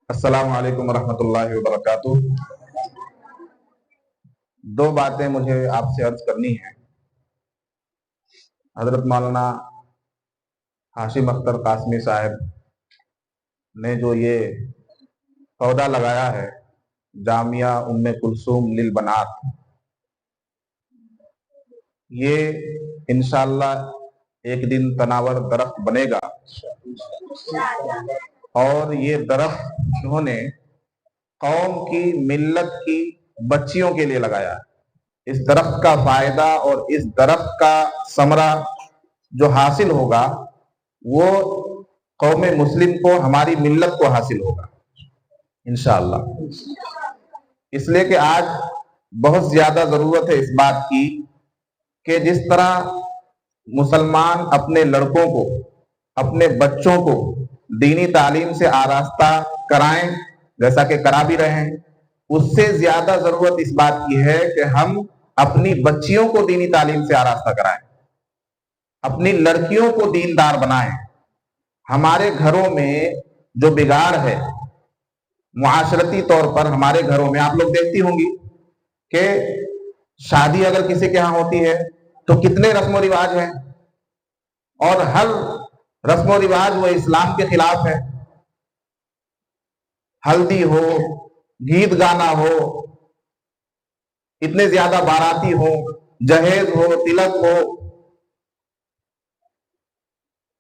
अस्सलाम वालेकुम रहमतुल्लाहि व बरकातुहू। दो बातें मुझे आपसे अर्ज करनी है। हजरत मौलाना हाशिम अख्तर कासमी साहब ने जो ये पौधा लगाया है जामिया उम्मे कुलसूम लिल बनात, ये इंशाअल्लाह एक दिन तनावर दरख्त बनेगा। और ये दरख्त उन्होंने कौम की मिल्लत की बच्चियों के लिए लगाया है। इस दरख्त का फायदा और इस दरख्त का समरा जो हासिल होगा वो कौम मुस्लिम को, हमारी मिल्लत को हासिल होगा इंशाअल्लाह। इसलिए कि आज बहुत ज्यादा जरूरत है इस बात की कि जिस तरह मुसलमान अपने लड़कों को, अपने बच्चों को दीनी तालीम से आरास्ता कराएं, जैसा कि करा भी रहे हैं, उससे ज्यादा जरूरत इस बात की है कि हम अपनी बच्चियों को दीनी तालीम से आरास्ता कराएं, अपनी लड़कियों को दीनदार बनाएं। हमारे घरों में जो बिगाड़ है मुआशरती तौर पर, हमारे घरों में आप लोग देखती होंगी कि शादी अगर किसी के यहां होती है तो कितने रस्म रिवाज हैं, और हर रस्म रिवाज वो इस्लाम के खिलाफ है। हल्दी हो, गीत गाना हो, इतने ज्यादा बाराती हो, जहेज हो, तिलक हो,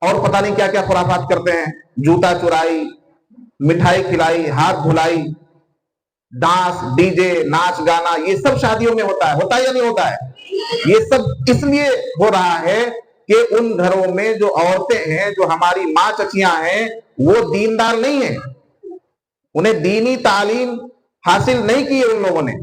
और पता नहीं क्या क्या खुराफात करते हैं, जूता चुराई, मिठाई खिलाई, हाथ धुलाई, डांस, डीजे, नाच गाना, ये सब शादियों में होता है या नहीं होता है? ये सब इसलिए हो रहा है कि उन घरों में जो औरतें हैं, जो हमारी माँ चचियां हैं, वो दीनदार नहीं है, उन्हें दीनी तालीम हासिल नहीं की है उन लोगों ने।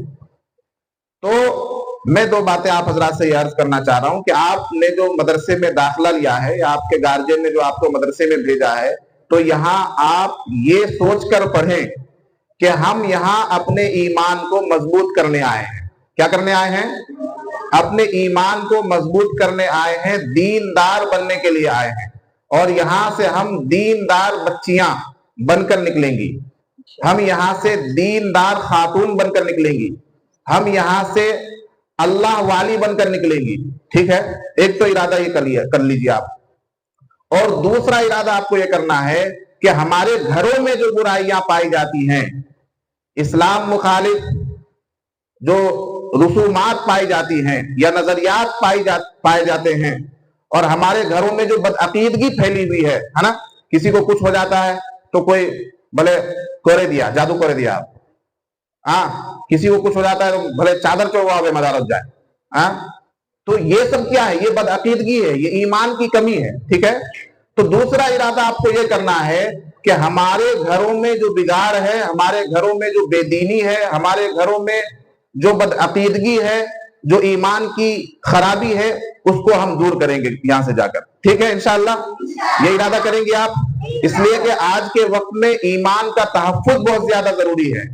तो मैं दो बातें आप हजरात से अर्ज करना चाह रहा हूं कि आपने जो मदरसे में दाखिला लिया है या आपके गार्जियन ने जो आपको मदरसे में भेजा है, तो यहां आप ये सोचकर पढ़ें कि हम यहां अपने ईमान को मजबूत करने आए हैं। क्या करने आए हैं? अपने ईमान को मजबूत करने आए हैं, दीनदार बनने के लिए आए हैं। और यहां से हम दीनदार बच्चियां बनकर निकलेंगी, हम यहां से दीनदार खातून बनकर निकलेंगी, हम यहां से अल्लाह वाली बनकर निकलेंगी। ठीक है, एक तो इरादा ये कर लीजिए आप। और दूसरा इरादा आपको यह करना है कि हमारे घरों में जो बुराइयां पाई जाती हैं, इस्लाम मुखालिफ जो रुसूमात पाई जाती हैं या नजरियात पाए जाते हैं, और हमारे घरों में जो बदअकीदगी फैली हुई है ना, किसी को कुछ हो जाता है तो कोई भले कोरे दिया, जादू कोरे दिया आप, किसी को कुछ हो जाता है तो भले चादर चढ़वा मदारत जाए। तो ये सब क्या है? ये बदअकीदगी है, ये ईमान की कमी है। ठीक है, तो दूसरा इरादा आपको ये करना है कि हमारे घरों में जो बिगाड़ है, हमारे घरों में जो बेदीनी है, हमारे घरों में जो बदअकीदगी है, जो ईमान की खराबी है, उसको हम दूर करेंगे यहां से जाकर। ठीक है, इंशाअल्लाह ये इरादा करेंगे आप, इसलिए कि आज के वक्त में ईमान का तहफ्फुज बहुत ज्यादा जरूरी है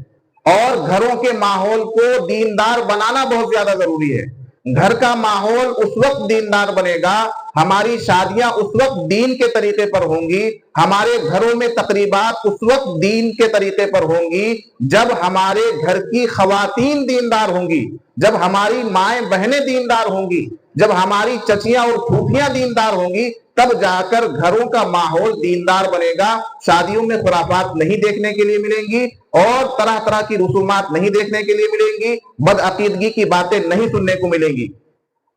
और घरों के माहौल को दीनदार बनाना बहुत ज्यादा जरूरी है। घर का माहौल उस वक्त दीनदार बनेगा, हमारी शादियां उस वक्त दीन के तरीके पर होंगी, हमारे घरों में तकरीबात उस वक्त दीन के तरीके पर होंगी, जब हमारे घर की खवातीन दीनदार होंगी, जब हमारी माएं बहनें दीनदार होंगी, जब हमारी चचियां और फूफियां दीनदार होंगी, तब जाकर घरों का माहौल दीनदार बनेगा। शादियों में खुराफात नहीं देखने के लिए मिलेंगी और तरह तरह की रसूमात नहीं देखने के लिए मिलेंगी, बदअकीदगी की बातें नहीं सुनने को मिलेंगी।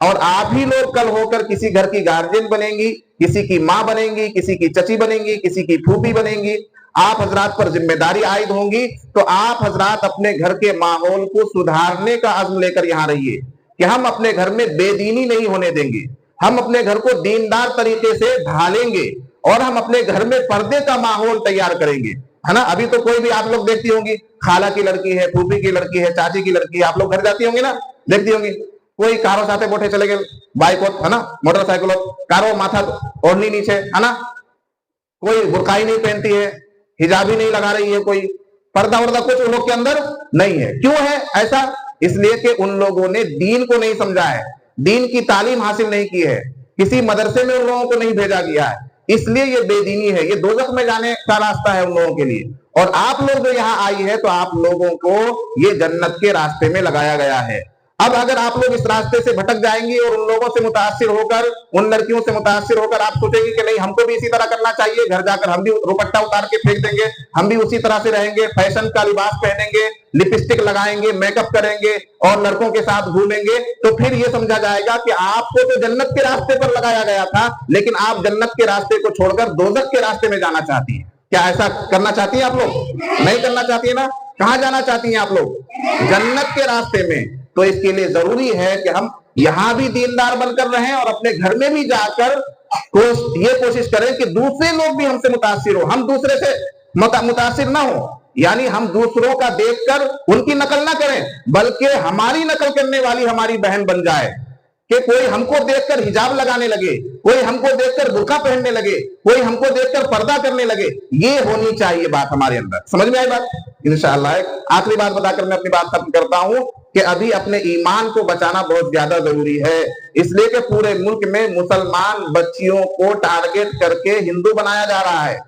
और आप ही लोग कल होकर किसी घर की गार्जियन बनेंगी, किसी की मां बनेंगी, किसी की चची बनेंगी, किसी की फूफी बनेंगी, आप हजरात पर जिम्मेदारी आयद होंगी। तो आप हजरात अपने घर के माहौल को सुधारने का अज़्म लेकर यहां रहिए कि हम अपने घर में बेदीनी नहीं होने देंगे, हम अपने घर को दीनदार तरीके से ढालेंगे और हम अपने घर में पर्दे का माहौल तैयार करेंगे, है ना। अभी तो कोई भी आप लोग देखती होंगी, खाला की लड़की है, फूफी की लड़की है, चाची की लड़की है, आप लोग घर जाती होंगी ना, देखती होंगी, कोई कारो साथे बोठे चले गए, बाइक है ना, मोटरसाइकिल कारो माथा ओढ़नी नीचे, है ना, कोई बुरकाई नहीं पहनती है, हिजाब ही नहीं लगा रही है, कोई पर्दा वर्दा कुछ उन लोग के अंदर नहीं है। क्यों है ऐसा? इसलिए कि उन लोगों ने दीन को नहीं समझा है, दीन की तालीम हासिल नहीं की है, किसी मदरसे में उन लोगों को नहीं भेजा गया है, इसलिए ये बेदीनी है, ये दोजख में जाने का रास्ता है उन लोगों के लिए। और आप लोग जो यहाँ आई है तो आप लोगों को ये जन्नत के रास्ते में लगाया गया है। अब अगर आप लोग इस रास्ते से भटक जाएंगी और उन लोगों से मुतासिर होकर, उन लड़कियों से मुतासिर होकर आप सोचेंगे कि नहीं हमको भी इसी तरह करना चाहिए, घर जाकर हम भी दुपट्टा उतार के फेंक देंगे, हम भी उसी तरह से रहेंगे, फैशन का लिबास पहनेंगे, लिपस्टिक लगाएंगे, मेकअप करेंगे और लड़कों के साथ घूमेंगे, तो फिर ये समझा जाएगा कि आपको तो जन्नत के रास्ते पर लगाया गया था, लेकिन आप जन्नत के रास्ते को छोड़कर दोजख के रास्ते में जाना चाहती है। क्या ऐसा करना चाहती है आप लोग? नहीं करना चाहती है ना? कहां जाना चाहती हैं आप लोग? जन्नत के रास्ते में। तो इसके लिए जरूरी है कि हम यहां भी दीनदार बनकर रहें और अपने घर में भी जाकर ये कोशिश करें कि दूसरे लोग भी हमसे मुतासिर हो, हम दूसरे से मुतासिर ना हो, यानी हम दूसरों का देखकर उनकी नकल ना करें, बल्कि हमारी नकल करने वाली हमारी बहन बन जाए, कि कोई हमको देखकर हिजाब लगाने लगे, कोई हमको देखकर बुर्का पहनने लगे, कोई हमको देखकर पर्दा करने लगे। ये होनी चाहिए बात हमारे अंदर। समझ में आई बात? इंशाअल्लाह एक आखिरी बात बताकर मैं अपनी बात खत्म करता हूं कि अभी अपने ईमान को बचाना बहुत ज्यादा जरूरी है, इसलिए कि पूरे मुल्क में मुसलमान बच्चियों को टारगेट करके हिंदू बनाया जा रहा है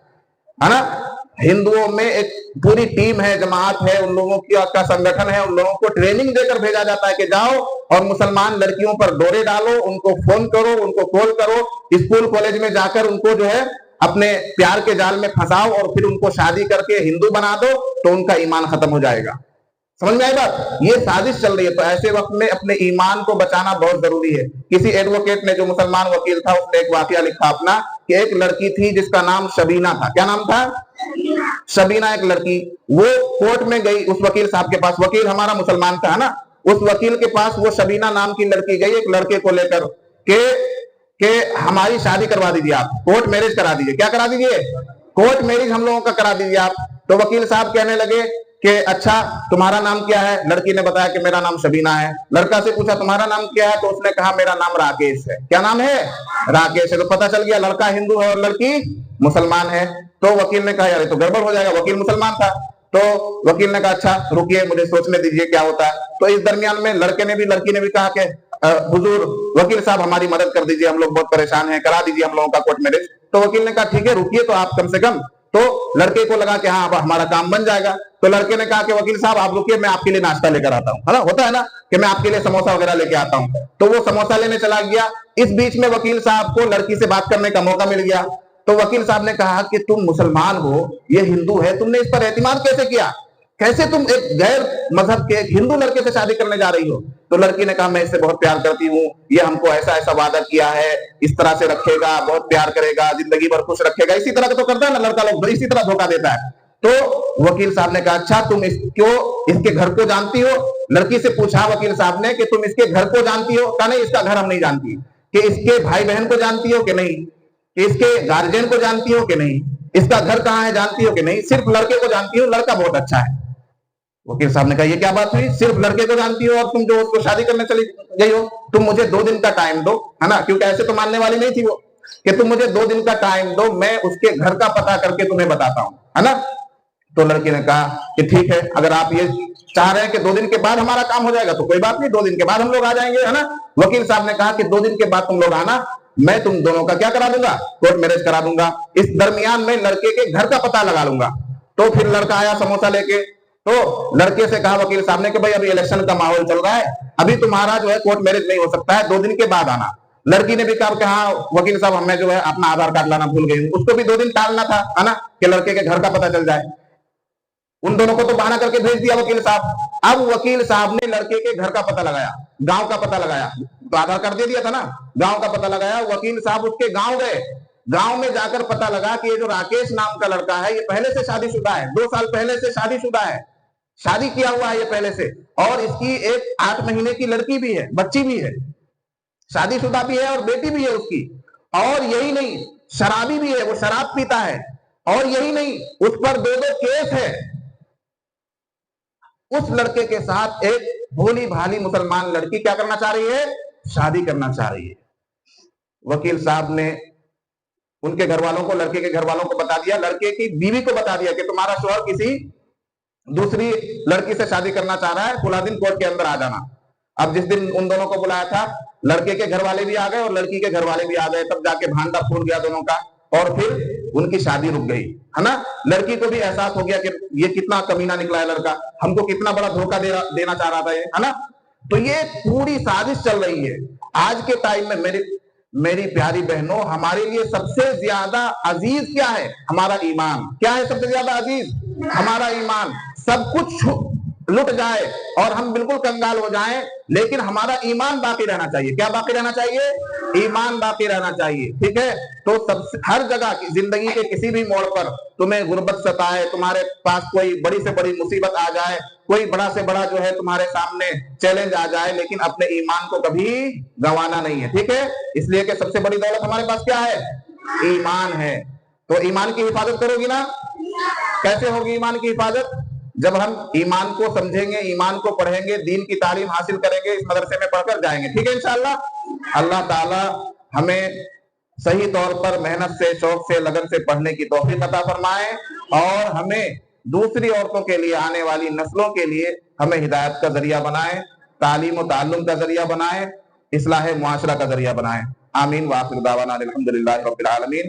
ना। हिंदुओं में एक पूरी टीम है, जमात है, उन लोगों की का संगठन है, उन लोगों को ट्रेनिंग देकर भेजा जाता है कि जाओ और मुसलमान लड़कियों पर डोरे डालो, उनको फोन करो, उनको कॉल करो, स्कूल कॉलेज में जाकर उनको जो है अपने प्यार के जाल में फंसाओ और फिर उनको शादी करके हिंदू बना दो तो उनका ईमान खत्म हो जाएगा। समझ में आई बात? ये साजिश चल रही है। तो ऐसे वक्त में अपने ईमान को बचाना बहुत जरूरी है। किसी एडवोकेट ने, जो मुसलमान वकील था, उसने एक वाकया लिखा अपना कि एक लड़की थी जिसका नाम शबीना था। क्या नाम था? शबीना एक लड़की। वो कोर्ट में गई उस वकील साहब के पास, वकील हमारा मुसलमान था ना, उस वकील के पास वो शबीना नाम की लड़की गई एक लड़के को लेकर के हमारी शादी करवा दीजिए, आप कोर्ट मैरिज करा दीजिए। क्या करा दीजिए? कोर्ट मैरिज हम लोगों का करा दीजिए आप। तो वकील साहब कहने लगे कि अच्छा तुम्हारा नाम क्या है? लड़की ने बताया कि मेरा नाम शबीना है। लड़का से पूछा तुम्हारा नाम क्या है? तो उसने कहा मेरा नाम राकेश है। क्या नाम है? राकेश है। तो पता चल गया लड़का हिंदू है और लड़की मुसलमान है। तो वकील ने कहा यार ये तो गड़बड़ हो जाएगा, वकील मुसलमान था। तो वकील ने कहा अच्छा रुकिए, मुझे सोचने दीजिए क्या होता है। तो इस दरमियान में लड़के ने भी, लड़की ने भी कहा कि हुजूर वकील साहब हमारी मदद कर दीजिए, हम लोग बहुत परेशान हैं, करा दीजिए हम लोगों का कोर्ट मैरिज। तो वकील ने कहा ठीक है रुकिए तो आप कम से कम। तो लड़के को लगा कि हाँ अब हमारा काम बन जाएगा। तो लड़के ने कहा कि वकील साहब आप रुकिए, मैं आपके लिए नाश्ता लेकर आता हूँ, है ना, होता है ना कि मैं आपके लिए समोसा वगैरह लेके आता हूँ। तो वो समोसा लेने चला गया। इस बीच में वकील साहब को लड़की से बात करने का मौका मिल गया। तो वकील साहब ने कहा कि तुम मुसलमान हो, ये हिंदू है, तुमने इस पर एतमाद कैसे किया? कैसे तुम एक गैर मजहब के हिंदू लड़के से शादी करने जा रही हो? तो लड़की ने कहा मैं इससे बहुत प्यार करती हूँ, ये हमको ऐसा ऐसा वादा किया है, इस तरह से रखेगा, बहुत प्यार करेगा, जिंदगी भर खुश रखेगा। इसी तरह का तो करता है ना लड़का लोग, इसी तरह धोखा देता है। तो वकील साहब ने कहा अच्छा तुम इसके घर को जानती हो? लड़की से पूछा वकील साहब ने कि तुम इसके घर को जानती हो? कहा नहीं इसका घर हम नहीं जानती। कि इसके भाई बहन को जानती हो कि नहीं? कि इसके गार्जियन को जानती हो कि नहीं? इसका घर कहाँ है जानती हो कि नहीं? सिर्फ लड़के को जानती हो, लड़का बहुत अच्छा है। वकील साहब ने कहा ये क्या बात हुई? सिर्फ लड़के को जानती हो और तुम जो उसको शादी करने चली गई हो, तुम मुझे 2 दिन का टाइम दो, है ना, क्योंकि ऐसे तो मानने वाली नहीं थी वो, कि तुम मुझे 2 दिन का टाइम दो, मैं उसके घर का पता करके तुम्हें बताता हूं, है ना। तो लड़की ने कहा कि ठीक है, अगर आप ये चाह रहे हैं कि 2 दिन के बाद हमारा काम हो जाएगा तो कोई बात नहीं, 2 दिन के बाद हम लोग आ जाएंगे, है ना। वकील साहब ने कहा कि 2 दिन के बाद तुम लोग आना, मैं तुम दोनों का क्या करा दूंगा? कोर्ट मैरिज करा दूंगा। इस दरमियान में लड़के के घर का पता लगा लूंगा। तो फिर लड़का आया समोसा लेके। तो लड़के से कहा वकील साहब ने कि भाई अभी इलेक्शन का माहौल चल रहा है, अभी तुम्हारा जो है कोर्ट मैरिज नहीं हो सकता है, 2 दिन के बाद आना। लड़की ने भी कहा कि हाँ वकील साहब हमें जो है अपना आधार कार्ड लाना भूल गई हूँ। उसको भी 2 दिन टालना था, है ना, कि लड़के के घर का पता चल जाए। उन दोनों को तो बहाना करके भेज दिया वकील साहब। अब वकील साहब ने लड़के के घर का पता लगाया, गांव का पता लगाया, तो आधार कार्ड दे दिया था ना, गांव का पता लगाया। वकील साहब उसके गांव गए। गांव में जाकर पता लगा कि ये जो राकेश नाम का लड़का है ये पहले से शादीशुदा है, 2 साल पहले से शादीशुदा है, शादी किया हुआ है ये पहले से, और इसकी एक 8 महीने की लड़की भी है, बच्ची भी है, शादीशुदा भी है और बेटी भी है उसकी। और यही नहीं, शराबी भी है, वो शराब पीता है। और यही नहीं, उस पर 2 केस है। उस लड़के के साथ एक भोली भाली मुसलमान लड़की क्या करना चाह रही है? शादी करना चाह रही है। वकील साहब ने उनके घर वालों को, लड़के के घर वालों को बता दिया, लड़के की बीवी को बता दिया कि तुम्हारा शौहर किसी दूसरी लड़की से शादी करना चाह रहा है, फला दिन कोर्ट के अंदर आ जाना। अब जिस दिन उन दोनों को बुलाया था, लड़के के घर वाले भी आ गए और लड़की के घर वाले भी आ गए। तब जाके भांडा फूट गया दोनों का। और फिर उनकी शादी रुक गई, है ना। लड़की को भी एहसास हो गया कि ये कितना कमीना निकला है लड़का, हमको कितना बड़ा धोखा देना चाह रहा था ये, है ना। तो ये पूरी साजिश चल रही है। आज के टाइम में मेरी प्यारी बहनों, हमारे लिए सबसे ज्यादा अजीज क्या है? हमारा ईमान। क्या है सबसे ज्यादा अजीज? हमारा ईमान। सब कुछ लुट जाए और हम बिल्कुल कंगाल हो जाएं, लेकिन हमारा ईमान बाकी रहना चाहिए। क्या बाकी रहना चाहिए? ईमान बाकी रहना चाहिए, ठीक है। तो सब हर जगह की जिंदगी के किसी भी मोड़ पर तुम्हें गुर्बत सताए, तुम्हारे पास कोई बड़ी से बड़ी मुसीबत आ जाए, कोई बड़ा से बड़ा जो है तुम्हारे सामने चैलेंज आ जाए, लेकिन अपने ईमान को कभी गंवाना नहीं है, ठीक है। इसलिए कि सबसे बड़ी दौलत हमारे पास क्या है? ईमान है। तो ईमान की हिफाजत करोगी ना? कैसे होगी ईमान की हिफाजत? जब हम ईमान को समझेंगे, ईमान को पढ़ेंगे, दीन की तालीम हासिल करेंगे, इस मदरसे में पढ़कर जाएंगे, ठीक है इंशाअल्लाह। अल्लाह ताला हमें सही तौर पर मेहनत से, शौक से, लगन से पढ़ने की तौफीक अता फरमाए और हमें दूसरी औरतों के लिए, आने वाली नस्लों के लिए हमें हिदायत का जरिया बनाए, तालीम और ताल्लुम का जरिया बनाए, इस्लाह मुआशरा का जरिया बनाए। आमीन। व आखिर दावाना अल्हम्दुलिल्लाहि रब्बिल आलमीन।